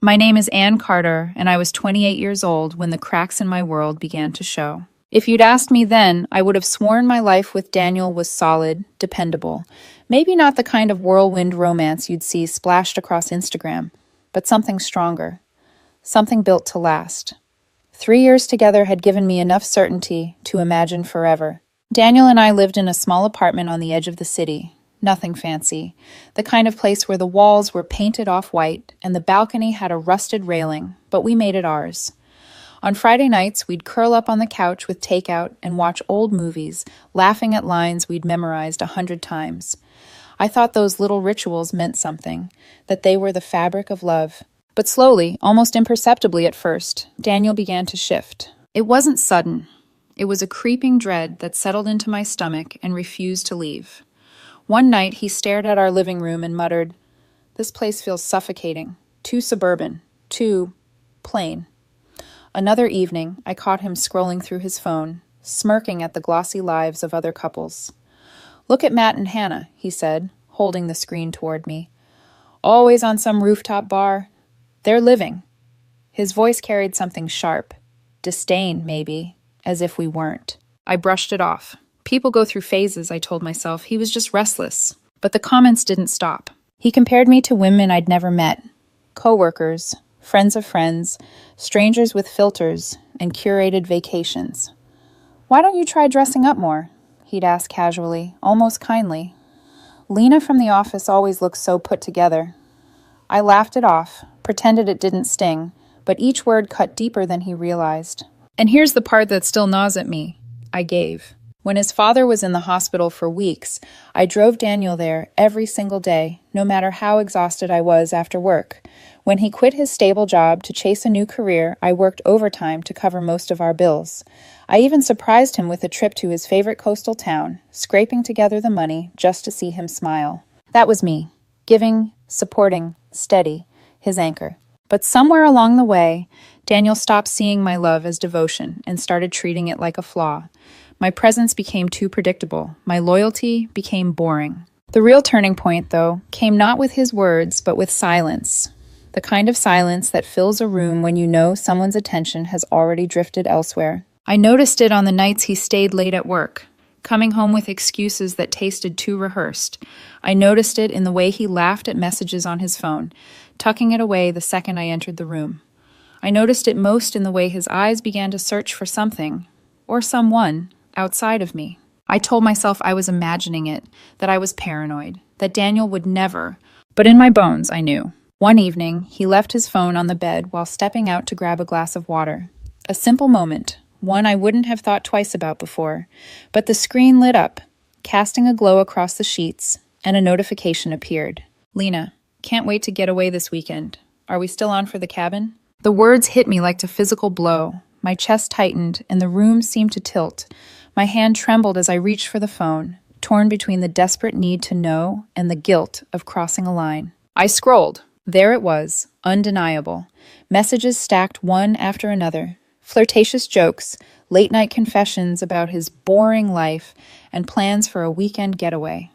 My name is Ann Carter, and I was 28 years old when the cracks in my world began to show. If you'd asked me then, I would have sworn my life with Daniel was solid, dependable. Maybe not the kind of whirlwind romance you'd see splashed across Instagram, but something stronger. Something built to last. 3 years together had given me enough certainty to imagine forever. Daniel and I lived in a small apartment on the edge of the city. Nothing fancy. The kind of place where the walls were painted off-white and the balcony had a rusted railing, but we made it ours. On Friday nights, we'd curl up on the couch with takeout and watch old movies, laughing at lines we'd memorized 100 times. I thought those little rituals meant something, that they were the fabric of love. But slowly, almost imperceptibly at first, Daniel began to shift. It wasn't sudden. It was a creeping dread that settled into my stomach and refused to leave. One night, he stared at our living room and muttered, "This place feels suffocating, too suburban, too plain." Another evening, I caught him scrolling through his phone, smirking at the glossy lives of other couples. "Look at Matt and Hannah," he said, holding the screen toward me. "Always on some rooftop bar. They're living." His voice carried something sharp. Disdain, maybe, as if we weren't. I brushed it off. People go through phases, I told myself. He was just restless. But the comments didn't stop. He compared me to women I'd never met. Coworkers, friends of friends, strangers with filters, and curated vacations. "Why don't you try dressing up more?" he'd ask casually, almost kindly. "Lena from the office always looks so put together." I laughed it off, pretended it didn't sting, but each word cut deeper than he realized. And here's the part that still gnaws at me. I gave. When his father was in the hospital for weeks, I drove Daniel there every single day, no matter how exhausted I was after work. When he quit his stable job to chase a new career, I worked overtime to cover most of our bills. I even surprised him with a trip to his favorite coastal town, scraping together the money just to see him smile. That was me, giving, supporting, steady, his anchor. But somewhere along the way, Daniel stopped seeing my love as devotion and started treating it like a flaw. My presence became too predictable. My loyalty became boring. The real turning point, though, came not with his words, but with silence. The kind of silence that fills a room when you know someone's attention has already drifted elsewhere. I noticed it on the nights he stayed late at work, coming home with excuses that tasted too rehearsed. I noticed it in the way he laughed at messages on his phone, tucking it away the second I entered the room. I noticed it most in the way his eyes began to search for something, or someone, outside of me. I told myself I was imagining it, that I was paranoid, that Daniel would never, but in my bones I knew. One evening, he left his phone on the bed while stepping out to grab a glass of water. A simple moment, one I wouldn't have thought twice about before, but the screen lit up, casting a glow across the sheets, and a notification appeared. "Lena, can't wait to get away this weekend. Are we still on for the cabin?" The words hit me like a physical blow. My chest tightened, and the room seemed to tilt. My hand trembled as I reached for the phone, torn between the desperate need to know and the guilt of crossing a line. I scrolled. There it was, undeniable. Messages stacked one after another. Flirtatious jokes, late-night confessions about his boring life, and plans for a weekend getaway.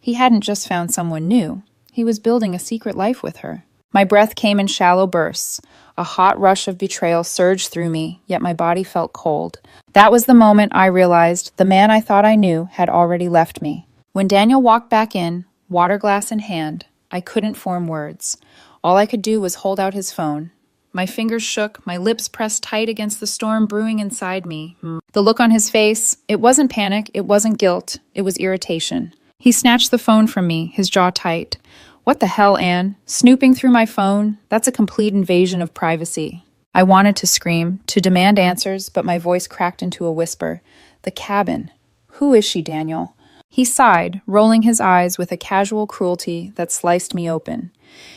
He hadn't just found someone new. He was building a secret life with her. My breath came in shallow bursts. A hot rush of betrayal surged through me, yet my body felt cold. That was the moment I realized the man I thought I knew had already left me. When Daniel walked back in, water glass in hand, I couldn't form words. All I could do was hold out his phone. My fingers shook, my lips pressed tight against the storm brewing inside me. The look on his face, it wasn't panic, it wasn't guilt, it was irritation. He snatched the phone from me, his jaw tight. "What the hell, Anne? Snooping through my phone? That's a complete invasion of privacy." I wanted to scream, to demand answers, but my voice cracked into a whisper. "The cabin. Who is she, Daniel?" He sighed, rolling his eyes with a casual cruelty that sliced me open.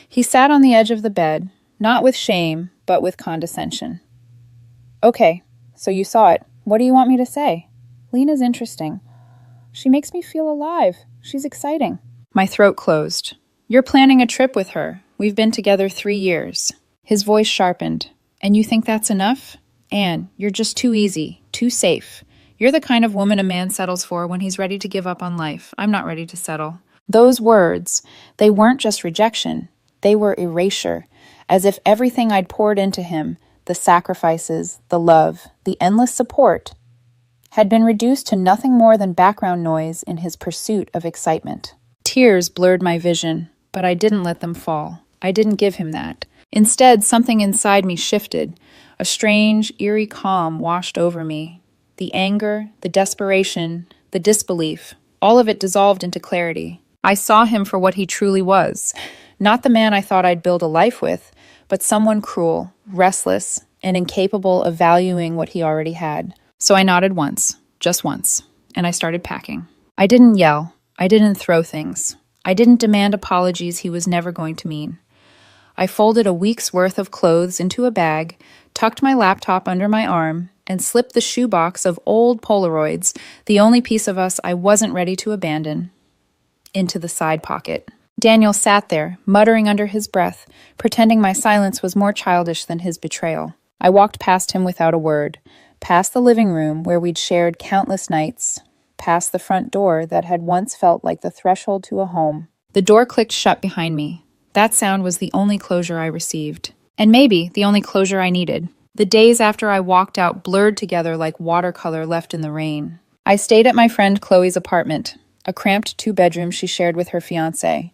He sat on the edge of the bed, not with shame, but with condescension. "Okay, so you saw it. What do you want me to say?" "Lena's interesting. She makes me feel alive. She's exciting." My throat closed. "You're planning a trip with her. We've been together 3 years. His voice sharpened. "And you think that's enough? Anne, you're just too easy, too safe. You're the kind of woman a man settles for when he's ready to give up on life. I'm not ready to settle." Those words, they weren't just rejection. They were erasure. as if everything I'd poured into him, the sacrifices, the love, the endless support, had been reduced to nothing more than background noise in his pursuit of excitement. Tears blurred my vision, but I didn't let them fall. I didn't give him that. Instead, something inside me shifted. A strange, eerie calm washed over me. The anger, the desperation, the disbelief, all of it dissolved into clarity. I saw him for what he truly was. Not the man I thought I'd build a life with, but someone cruel, restless, and incapable of valuing what he already had. So I nodded once, just once, and I started packing. I didn't yell. I didn't throw things. I didn't demand apologies he was never going to mean. I folded a week's worth of clothes into a bag, tucked my laptop under my arm, and slipped the shoebox of old Polaroids, the only piece of us I wasn't ready to abandon, into the side pocket. Daniel sat there, muttering under his breath, pretending my silence was more childish than his betrayal. I walked past him without a word, past the living room where we'd shared countless nights, past the front door that had once felt like the threshold to a home. The door clicked shut behind me. That sound was the only closure I received, and maybe the only closure I needed. The days after I walked out blurred together like watercolor left in the rain. I stayed at my friend Chloe's apartment, a cramped 2-bedroom she shared with her fiancé.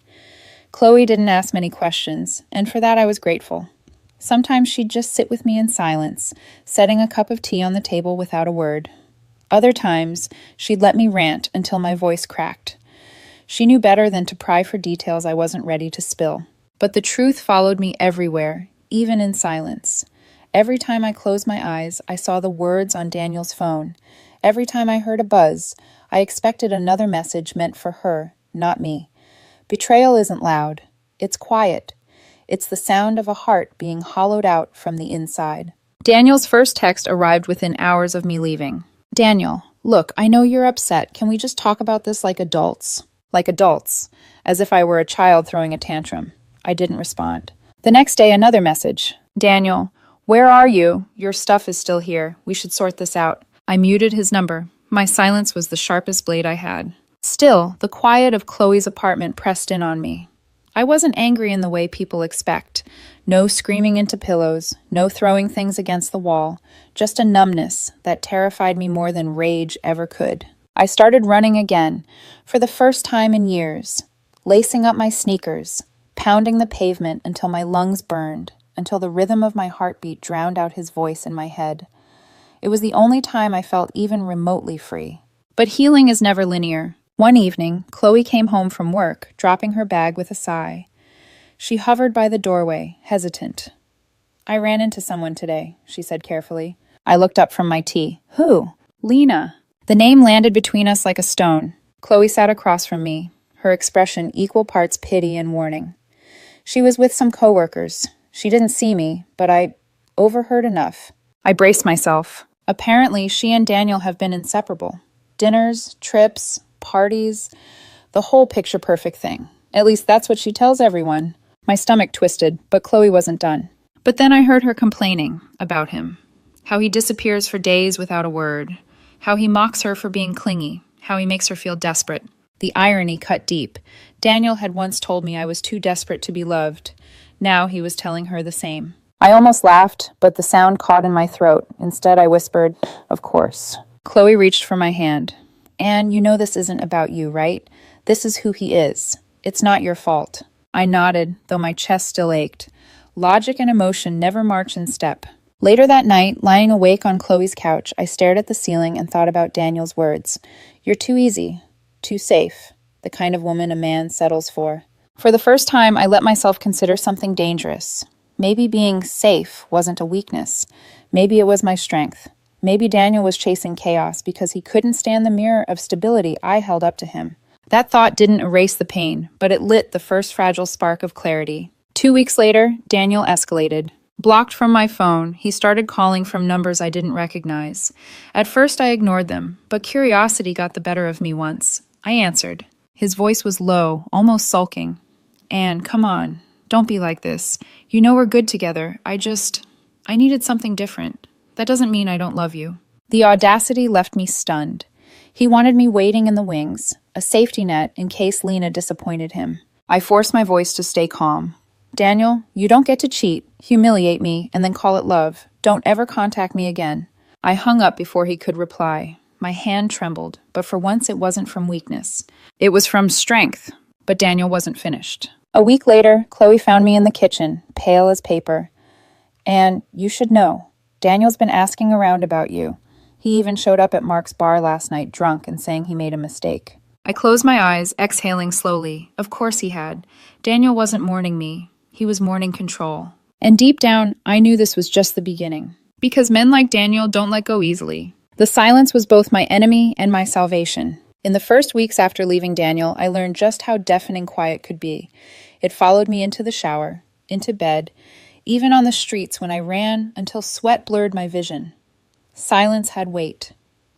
Chloe didn't ask many questions, and for that I was grateful. Sometimes she'd just sit with me in silence, setting a cup of tea on the table without a word. Other times, she'd let me rant until my voice cracked. She knew better than to pry for details I wasn't ready to spill. But the truth followed me everywhere, even in silence. Every time I closed my eyes, I saw the words on Daniel's phone. Every time I heard a buzz, I expected another message meant for her, not me. Betrayal isn't loud. It's quiet. It's the sound of a heart being hollowed out from the inside. Daniel's first text arrived within hours of me leaving. Daniel, look, I know you're upset. Can we just talk about this like adults? Like adults, as if I were a child throwing a tantrum. I didn't respond. The next day, another message. Daniel, where are you? Your stuff is still here. We should sort this out. I muted his number. My silence was the sharpest blade I had. Still, the quiet of Chloe's apartment pressed in on me. I wasn't angry in the way people expect. No screaming into pillows, no throwing things against the wall, just a numbness that terrified me more than rage ever could. I started running again, for the first time in years, lacing up my sneakers, pounding the pavement until my lungs burned, until the rhythm of my heartbeat drowned out his voice in my head. It was the only time I felt even remotely free. But healing is never linear. One evening, Chloe came home from work, dropping her bag with a sigh. She hovered by the doorway, hesitant. I ran into someone today, she said carefully. I looked up from my tea. Who? Lena. The name landed between us like a stone. Chloe sat across from me, her expression equal parts pity and warning. She was with some coworkers. She didn't see me, but I overheard enough. I braced myself. Apparently, she and Daniel have been inseparable. Dinners, trips, parties, the whole picture-perfect thing. At least that's what she tells everyone. My stomach twisted, but Chloe wasn't done. But then I heard her complaining about him. How he disappears for days without a word. How he mocks her for being clingy. How he makes her feel desperate. The irony cut deep. Daniel had once told me I was too desperate to be loved. Now he was telling her the same. I almost laughed, but the sound caught in my throat. Instead, I whispered, "Of course." Chloe reached for my hand. "Anne, you know this isn't about you, right? This is who he is. It's not your fault." I nodded, though my chest still ached. Logic and emotion never march in step. Later that night, lying awake on Chloe's couch, I stared at the ceiling and thought about Daniel's words. "You're too easy, too safe, the kind of woman a man settles for." For the first time, I let myself consider something dangerous. Maybe being safe wasn't a weakness. Maybe it was my strength. Maybe Daniel was chasing chaos because he couldn't stand the mirror of stability I held up to him. That thought didn't erase the pain, but it lit the first fragile spark of clarity. 2 weeks later, Daniel escalated. Blocked from my phone, he started calling from numbers I didn't recognize. At first I ignored them, but curiosity got the better of me once. I answered. His voice was low, almost sulking. "Anne, come on. Don't be like this. You know we're good together. I needed something different. That doesn't mean I don't love you." The audacity left me stunned. He wanted me waiting in the wings, a safety net in case Lena disappointed him. I forced my voice to stay calm. Daniel, you don't get to cheat, humiliate me, and then call it love. Don't ever contact me again. I hung up before he could reply. My hand trembled, but for once it wasn't from weakness. It was from strength, but Daniel wasn't finished. A week later, Chloe found me in the kitchen, pale as paper. And you should know, Daniel's been asking around about you. He even showed up at Mark's bar last night drunk and saying he made a mistake. I closed my eyes, exhaling slowly. Of course he had. Daniel wasn't mourning me. He was mourning control. And deep down, I knew this was just the beginning. Because men like Daniel don't let go easily. The silence was both my enemy and my salvation. In the first weeks after leaving Daniel, I learned just how deafening quiet could be. It followed me into the shower, into bed, even on the streets when I ran until sweat blurred my vision. Silence had weight.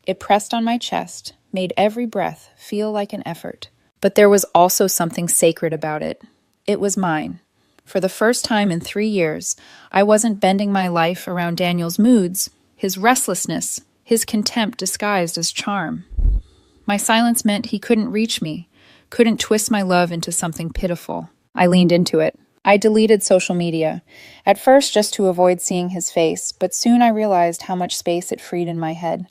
It pressed on my chest, made every breath feel like an effort. But there was also something sacred about it. It was mine. For the first time in 3 years, I wasn't bending my life around Daniel's moods, his restlessness, his contempt disguised as charm. My silence meant he couldn't reach me, couldn't twist my love into something pitiful. I leaned into it. I deleted social media, at first just to avoid seeing his face, but soon I realized how much space it freed in my head.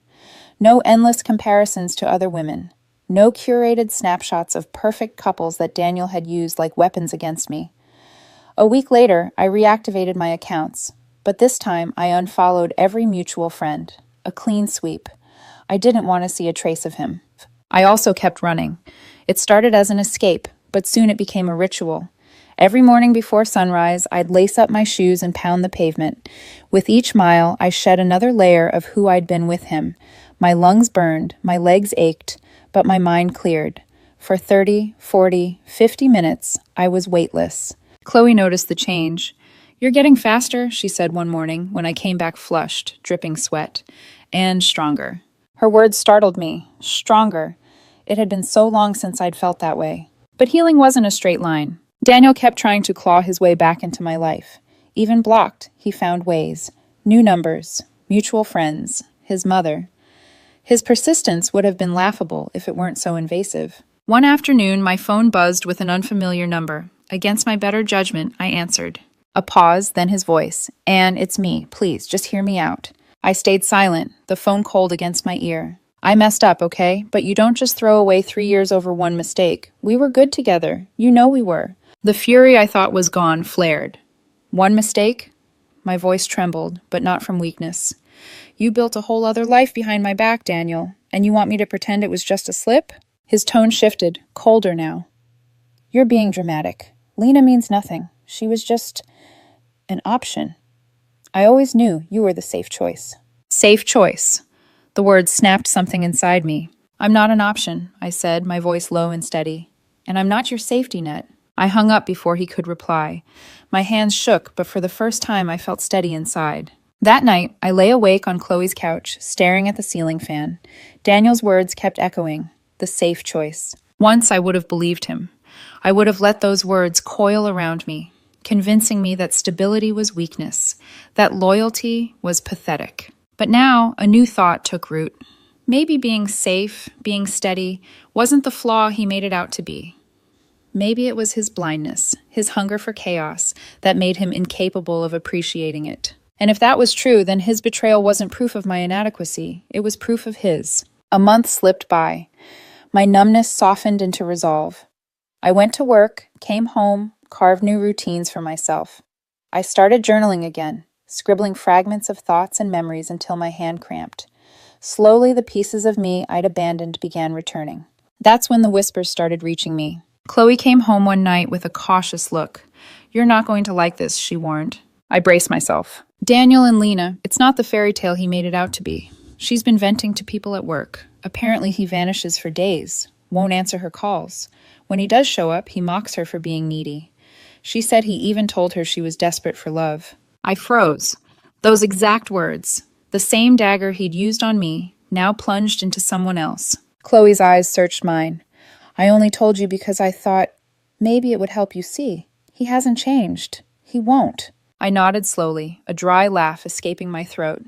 No endless comparisons to other women. No curated snapshots of perfect couples that Daniel had used like weapons against me. A week later, I reactivated my accounts, but this time I unfollowed every mutual friend. A clean sweep. I didn't want to see a trace of him. I also kept running. It started as an escape, but soon it became a ritual. Every morning before sunrise, I'd lace up my shoes and pound the pavement. With each mile, I shed another layer of who I'd been with him. My lungs burned, my legs ached, but my mind cleared. For 30, 40, 50 minutes, I was weightless. Chloe noticed the change. "You're getting faster," she said one morning when I came back flushed, dripping sweat, and stronger. Her words startled me. Stronger. It had been so long since I'd felt that way. But healing wasn't a straight line. Daniel kept trying to claw his way back into my life. Even blocked, he found ways. New numbers, mutual friends, his mother. His persistence would have been laughable if it weren't so invasive. One afternoon, my phone buzzed with an unfamiliar number. Against my better judgment, I answered. A pause, then his voice. "Anne, it's me. Please, just hear me out." I stayed silent, the phone cold against my ear. "I messed up, okay? But you don't just throw away 3 years over one mistake. We were good together. You know we were." The fury I thought was gone flared. "One mistake?" My voice trembled, but not from weakness. "You built a whole other life behind my back, Daniel, and you want me to pretend it was just a slip?" His tone shifted, colder now. "You're being dramatic. Lena means nothing. She was just an option. I always knew you were the safe choice." Safe choice. The words snapped something inside me. "I'm not an option," I said, my voice low and steady. "And I'm not your safety net." I hung up before he could reply. My hands shook, but for the first time I felt steady inside. That night, I lay awake on Chloe's couch, staring at the ceiling fan. Daniel's words kept echoing. The safe choice. Once I would have believed him. I would have let those words coil around me, convincing me that stability was weakness, that loyalty was pathetic. But now, a new thought took root. Maybe being safe, being steady, wasn't the flaw he made it out to be. Maybe it was his blindness, his hunger for chaos, that made him incapable of appreciating it. And if that was true, then his betrayal wasn't proof of my inadequacy. It was proof of his. A month slipped by. My numbness softened into resolve. I went to work, came home, carved new routines for myself. I started journaling again, scribbling fragments of thoughts and memories until my hand cramped. Slowly, the pieces of me I'd abandoned began returning. That's when the whispers started reaching me. Chloe came home one night with a cautious look. "You're not going to like this," she warned. I braced myself. "Daniel and Lena, it's not the fairy tale he made it out to be. She's been venting to people at work. Apparently he vanishes for days, won't answer her calls. When he does show up, he mocks her for being needy. She said he even told her she was desperate for love." I froze. Those exact words, the same dagger he'd used on me, now plunged into someone else. Chloe's eyes searched mine. "I only told you because I thought maybe it would help you see. He hasn't changed. He won't." I nodded slowly, a dry laugh escaping my throat.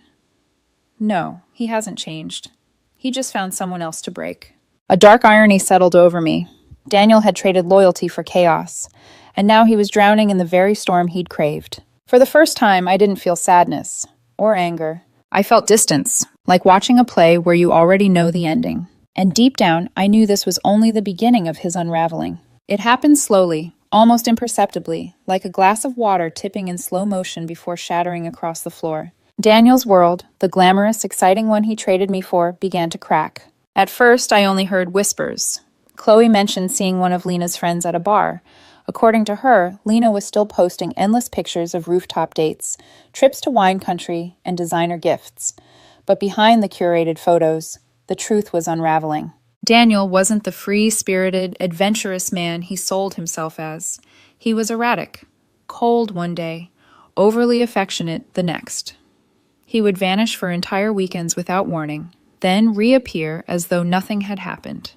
"No, he hasn't changed. He just found someone else to break." A dark irony settled over me. Daniel had traded loyalty for chaos. and now he was drowning in the very storm he'd craved. For the first time, I didn't feel sadness or anger. I felt distance, like watching a play where you already know the ending. And deep down, I knew this was only the beginning of his unraveling. It happened slowly, almost imperceptibly, like a glass of water tipping in slow motion before shattering across the floor. Daniel's world, the glamorous, exciting one he traded me for, began to crack. At first, I only heard whispers. Chloe mentioned seeing one of Lena's friends at a bar. According to her, Lena was still posting endless pictures of rooftop dates, trips to wine country, and designer gifts. But behind the curated photos, the truth was unraveling. Daniel wasn't the free-spirited, adventurous man he sold himself as. He was erratic, cold one day, overly affectionate the next. He would vanish for entire weekends without warning, then reappear as though nothing had happened.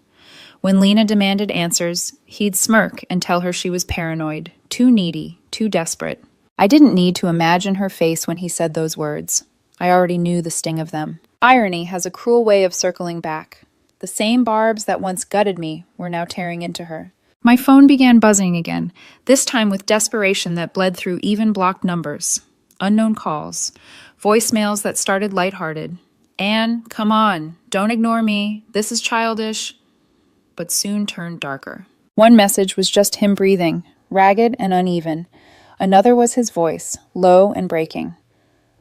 When Lena demanded answers, he'd smirk and tell her she was paranoid, too needy, too desperate. I didn't need to imagine her face when he said those words. I already knew the sting of them. Irony has a cruel way of circling back. The same barbs that once gutted me were now tearing into her. My phone began buzzing again, this time with desperation that bled through even blocked numbers. Unknown calls. Voicemails that started lighthearted. "Anne, come on. Don't ignore me. This is childish." But soon turned darker. One message was just him breathing, ragged and uneven. Another was his voice, low and breaking.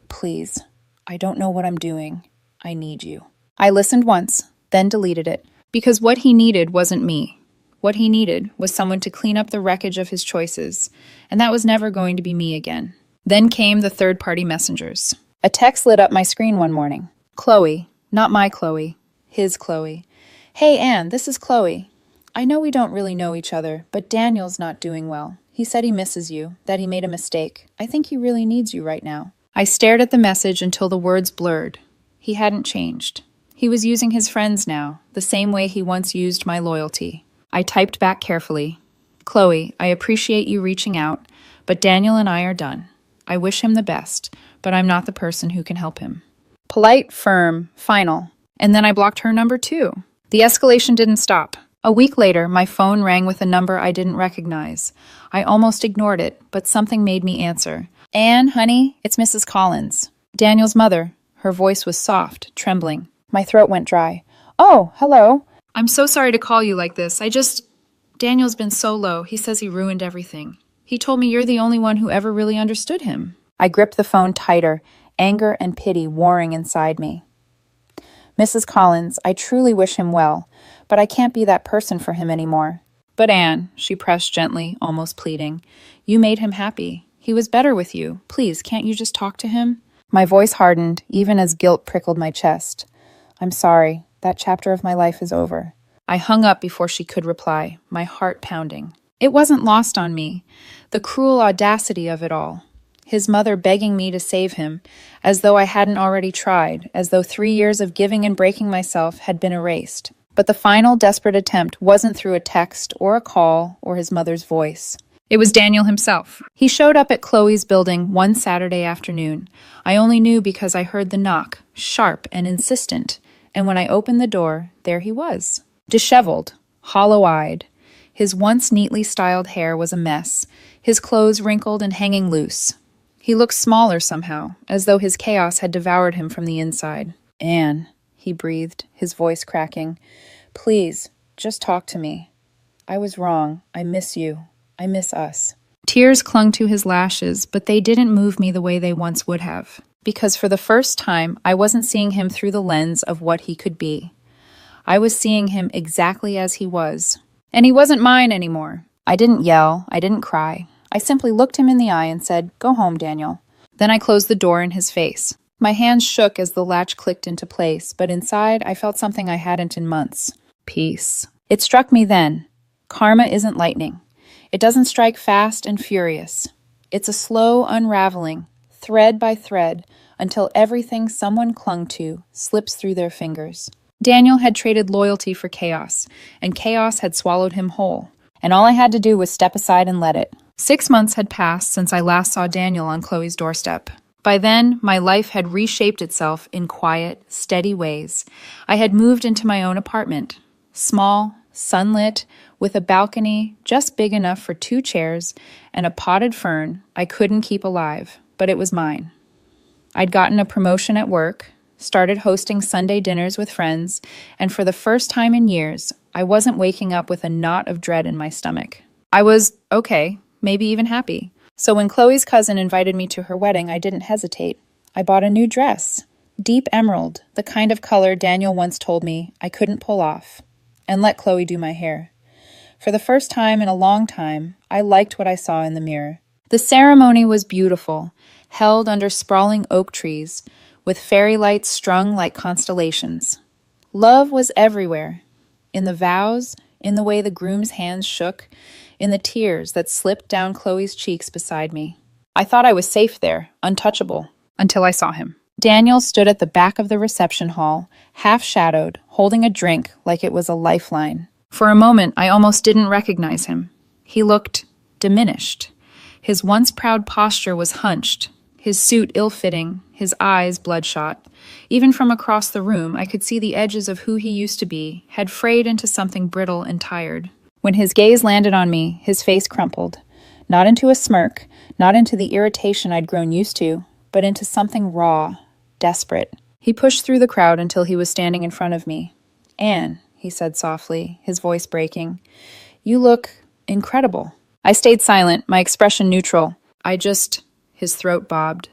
"Please, I don't know what I'm doing. I need you." I listened once, then deleted it, because what he needed wasn't me. What he needed was someone to clean up the wreckage of his choices, and that was never going to be me again. Then came the third-party messengers. A text lit up my screen one morning. Chloe, not my Chloe, his Chloe. "Hey, Anne, this is Chloe. I know we don't really know each other, but Daniel's not doing well. He said he misses you, that he made a mistake. I think he really needs you right now." I stared at the message until the words blurred. He hadn't changed. He was using his friends now, the same way he once used my loyalty. I typed back carefully. "Chloe, I appreciate you reaching out, but Daniel and I are done. I wish him the best, but I'm not the person who can help him." Polite, firm, final. And then I blocked her number too. The escalation didn't stop. A week later, my phone rang with a number I didn't recognize. I almost ignored it, but something made me answer. "Anne, honey, it's Mrs. Collins." Daniel's mother. Her voice was soft, trembling. My throat went dry. "Oh, hello." "I'm so sorry to call you like this. Daniel's been so low. He says he ruined everything. He told me you're the only one who ever really understood him." I gripped the phone tighter, anger and pity warring inside me. "Mrs. Collins, I truly wish him well, but I can't be that person for him anymore." "But Anne," she pressed gently, almost pleading, "you made him happy. He was better with you. Please, can't you just talk to him?" My voice hardened, even as guilt prickled my chest. "I'm sorry. That chapter of my life is over." I hung up before she could reply, my heart pounding. It wasn't lost on me, the cruel audacity of it all. His mother begging me to save him, as though I hadn't already tried, as though 3 years of giving and breaking myself had been erased. But the final desperate attempt wasn't through a text or a call or his mother's voice. It was Daniel himself. He showed up at Chloe's building one Saturday afternoon. I only knew because I heard the knock, sharp and insistent, and when I opened the door, there he was. Disheveled, hollow-eyed. His once neatly styled hair was a mess, his clothes wrinkled and hanging loose. He looked smaller somehow, as though his chaos had devoured him from the inside. "Anne," he breathed, his voice cracking. "Please, just talk to me. I was wrong. I miss you. I miss us." Tears clung to his lashes, but they didn't move me the way they once would have. Because for the first time, I wasn't seeing him through the lens of what he could be. I was seeing him exactly as he was. And he wasn't mine anymore. I didn't yell. I didn't cry. I simply looked him in the eye and said, "Go home, Daniel." Then I closed the door in his face. My hands shook as the latch clicked into place, but inside I felt something I hadn't in months. Peace. It struck me then. Karma isn't lightning. It doesn't strike fast and furious. It's a slow unraveling, thread by thread, until everything someone clung to slips through their fingers. Daniel had traded loyalty for chaos, and chaos had swallowed him whole. And all I had to do was step aside and let it. 6 months had passed since I last saw Daniel on Chloe's doorstep. By then, my life had reshaped itself in quiet, steady ways. I had moved into my own apartment. Small, sunlit, with a balcony just big enough for 2 chairs and a potted fern I couldn't keep alive, but it was mine. I'd gotten a promotion at work, started hosting Sunday dinners with friends, and for the first time in years, I wasn't waking up with a knot of dread in my stomach. I was okay, maybe even happy. So when Chloe's cousin invited me to her wedding, I didn't hesitate. I bought a new dress, deep emerald, the kind of color Daniel once told me I couldn't pull off, and let Chloe do my hair. For the first time in a long time, I liked what I saw in the mirror. The ceremony was beautiful, held under sprawling oak trees, with fairy lights strung like constellations. Love was everywhere, in the vows, in the way the groom's hands shook, in the tears that slipped down Chloe's cheeks beside me. I thought I was safe there, untouchable, until I saw him. Daniel stood at the back of the reception hall, half-shadowed, holding a drink like it was a lifeline. For a moment, I almost didn't recognize him. He looked diminished. His once proud posture was hunched, his suit ill-fitting, his eyes bloodshot. Even from across the room, I could see the edges of who he used to be had frayed into something brittle and tired. When his gaze landed on me, his face crumpled. Not into a smirk, not into the irritation I'd grown used to, but into something raw, desperate. He pushed through the crowd until he was standing in front of me. "Anne," he said softly, his voice breaking, "you look incredible." I stayed silent, my expression neutral. His throat bobbed.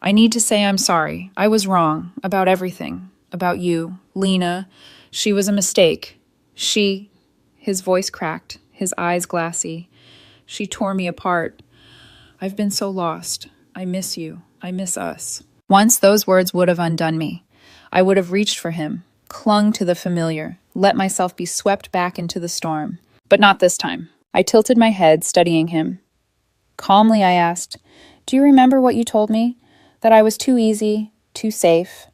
"I need to say I'm sorry. I was wrong about everything. About you, Lena. She was a mistake. His voice cracked, his eyes glassy. "She tore me apart. I've been so lost. I miss you. I miss us." Once those words would have undone me. I would have reached for him, clung to the familiar, let myself be swept back into the storm. But not this time. I tilted my head, studying him. Calmly, I asked, "Do you remember what you told me? That I was too easy, too safe,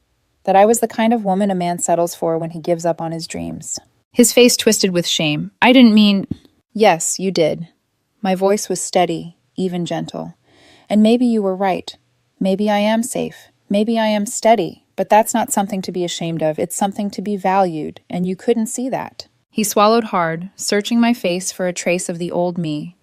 that I was the kind of woman a man settles for when he gives up on his dreams." His face twisted with shame. "I didn't mean—" "Yes, you did." My voice was steady, even gentle. "And maybe you were right. Maybe I am safe. Maybe I am steady. But that's not something to be ashamed of. It's something to be valued, and you couldn't see that." He swallowed hard, searching my face for a trace of the old me.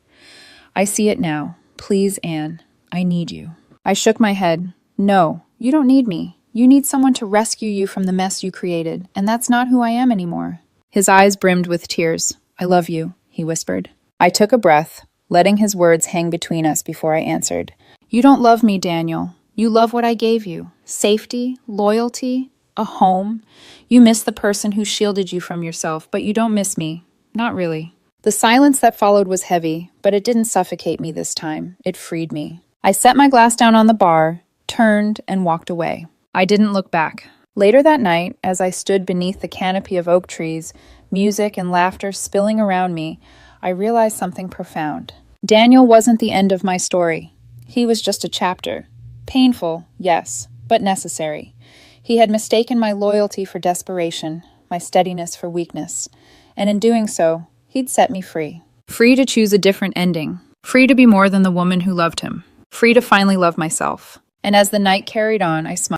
"I see it now. Please, Anne. I need you." I shook my head. "No, you don't need me. You need someone to rescue you from the mess you created, and that's not who I am anymore." His eyes brimmed with tears. "I love you," he whispered. I took a breath, letting his words hang between us before I answered. "You don't love me, Daniel. You love what I gave you. Safety, loyalty, a home. You miss the person who shielded you from yourself, but you don't miss me. Not really." The silence that followed was heavy, but it didn't suffocate me this time. It freed me. I set my glass down on the bar, turned, and walked away. I didn't look back. Later that night, as I stood beneath the canopy of oak trees, music and laughter spilling around me, I realized something profound. Daniel wasn't the end of my story. He was just a chapter. Painful, yes, but necessary. He had mistaken my loyalty for desperation, my steadiness for weakness, and in doing so, he'd set me free. Free to choose a different ending. Free to be more than the woman who loved him. Free to finally love myself. And as the night carried on, I smiled.